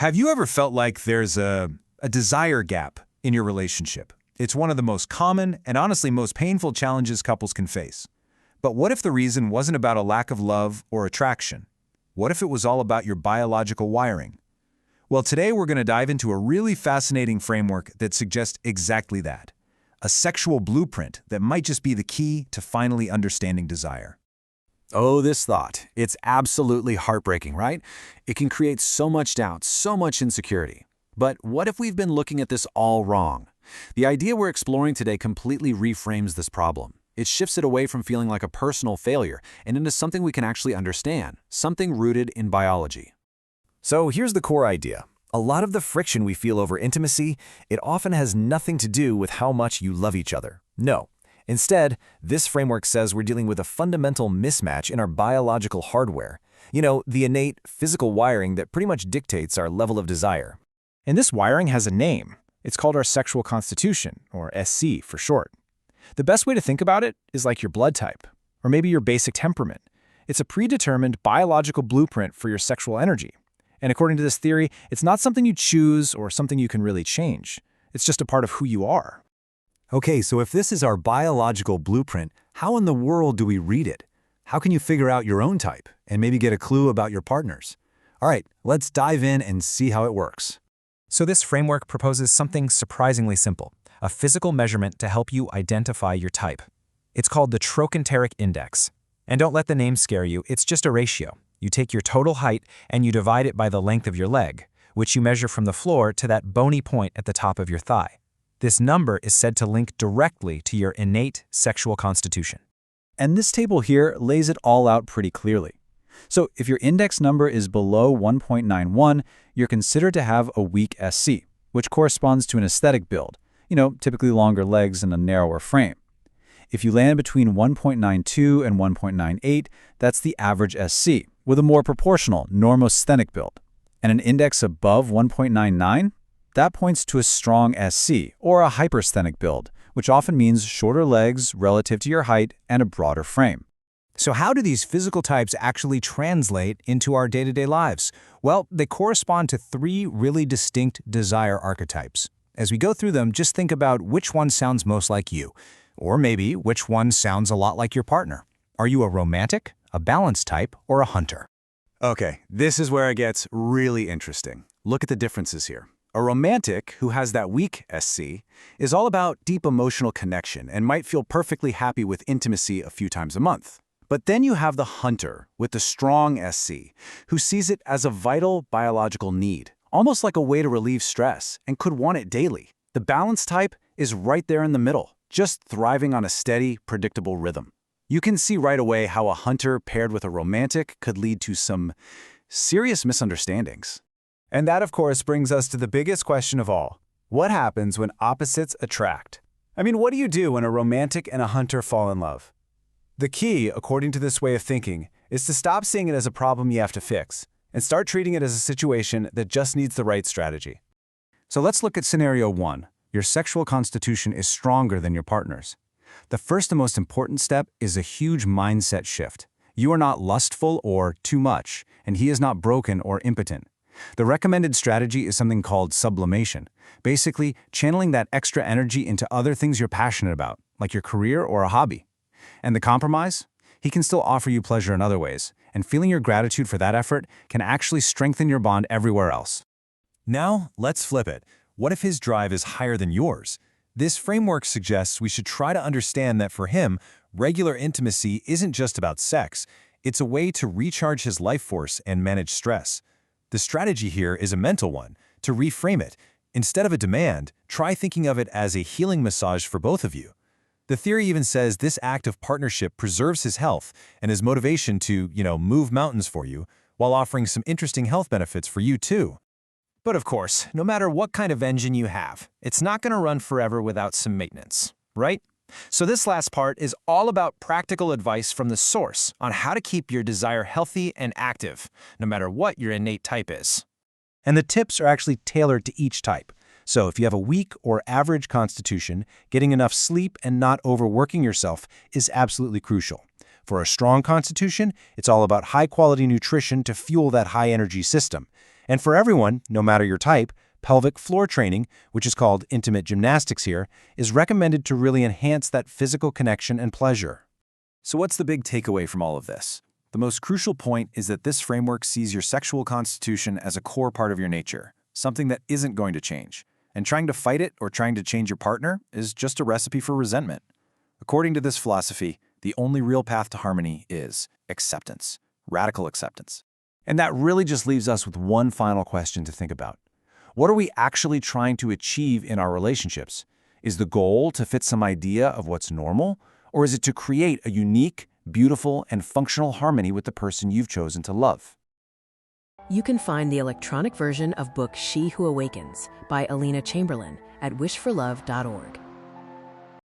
Have you ever felt like there's a desire gap in your relationship? It's one of the most common and honestly most painful challenges couples can face. But what if the reason wasn't about a lack of love or attraction? What if it was all about your biological wiring? Well, today we're going to dive into a really fascinating framework that suggests exactly that. A sexual blueprint that might just be the key to finally understanding desire. Oh, this thought. It's absolutely heartbreaking, right? It can create so much doubt, so much insecurity. But what if we've been looking at this all wrong? The idea we're exploring today completely reframes this problem. It shifts it away from feeling like a personal failure and into something we can actually understand, something rooted in biology. So here's the core idea. A lot of the friction we feel over intimacy, it often has nothing to do with how much you love each other. No. Instead, this framework says we're dealing with a fundamental mismatch in our biological hardware. The innate physical wiring that pretty much dictates our level of desire. And this wiring has a name. It's called our sexual constitution, or SC for short. The best way to think about it is like your blood type, or maybe your basic temperament. It's a predetermined biological blueprint for your sexual energy. And according to this theory, it's not something you choose or something you can really change. It's just a part of who you are. Okay, so if this is our biological blueprint, how in the world do we read it? How can you figure out your own type and maybe get a clue about your partner's? All right, let's dive in and see how it works. So this framework proposes something surprisingly simple, a physical measurement to help you identify your type. It's called the Trochanteric Index. And don't let the name scare you, it's just a ratio. You take your total height and you divide it by the length of your leg, which you measure from the floor to that bony point at the top of your thigh. This number is said to link directly to your innate sexual constitution. And this table here lays it all out pretty clearly. So if your index number is below 1.91, you're considered to have a weak SC, which corresponds to an aesthetic build, typically longer legs and a narrower frame. If you land between 1.92 and 1.98, that's the average SC, with a more proportional normosthenic build. And an index above 1.99? That points to a strong SC, or a hypersthenic build, which often means shorter legs relative to your height and a broader frame. So how do these physical types actually translate into our day-to-day lives? Well, they correspond to three really distinct desire archetypes. As we go through them, just think about which one sounds most like you, or maybe which one sounds a lot like your partner. Are you a romantic, a balanced type, or a hunter? Okay, this is where it gets really interesting. Look at the differences here. A romantic, who has that weak SC, is all about deep emotional connection and might feel perfectly happy with intimacy a few times a month. But then you have the hunter with the strong SC, who sees it as a vital biological need, almost like a way to relieve stress, and could want it daily. The balanced type is right there in the middle, just thriving on a steady, predictable rhythm. You can see right away how a hunter paired with a romantic could lead to some serious misunderstandings. And that, of course, brings us to the biggest question of all. What happens when opposites attract? What do you do when a romantic and a hunter fall in love? The key, according to this way of thinking, is to stop seeing it as a problem you have to fix and start treating it as a situation that just needs the right strategy. So let's look at scenario 1. Your sexual constitution is stronger than your partner's. The first and most important step is a huge mindset shift. You are not lustful or too much, and he is not broken or impotent. The recommended strategy is something called sublimation, basically channeling that extra energy into other things you're passionate about, like your career or a hobby. And the compromise? He can still offer you pleasure in other ways, and feeling your gratitude for that effort can actually strengthen your bond everywhere else. Now, let's flip it. What if his drive is higher than yours? This framework suggests we should try to understand that for him, regular intimacy isn't just about sex. It's a way to recharge his life force and manage stress. The strategy here is a mental one. To reframe it, instead of a demand, try thinking of it as a healing massage for both of you. The theory even says this act of partnership preserves his health and his motivation to, move mountains for you, while offering some interesting health benefits for you too. But of course, no matter what kind of engine you have, it's not going to run forever without some maintenance, right? So this last part is all about practical advice from the source on how to keep your desire healthy and active, no matter what your innate type is. And the tips are actually tailored to each type. So if you have a weak or average constitution, getting enough sleep and not overworking yourself is absolutely crucial. For a strong constitution, it's all about high-quality nutrition to fuel that high-energy system. And for everyone, no matter your type, pelvic floor training, which is called intimate gymnastics here, is recommended to really enhance that physical connection and pleasure. So what's the big takeaway from all of this? The most crucial point is that this framework sees your sexual constitution as a core part of your nature, something that isn't going to change. And trying to fight it or trying to change your partner is just a recipe for resentment. According to this philosophy, the only real path to harmony is acceptance, radical acceptance. And that really just leaves us with one final question to think about. What are we actually trying to achieve in our relationships? Is the goal to fit some idea of what's normal, or is it to create a unique, beautiful, and functional harmony with the person you've chosen to love? You can find the electronic version of book She Who Awakens by Alina Chamberlain at wishforlove.org.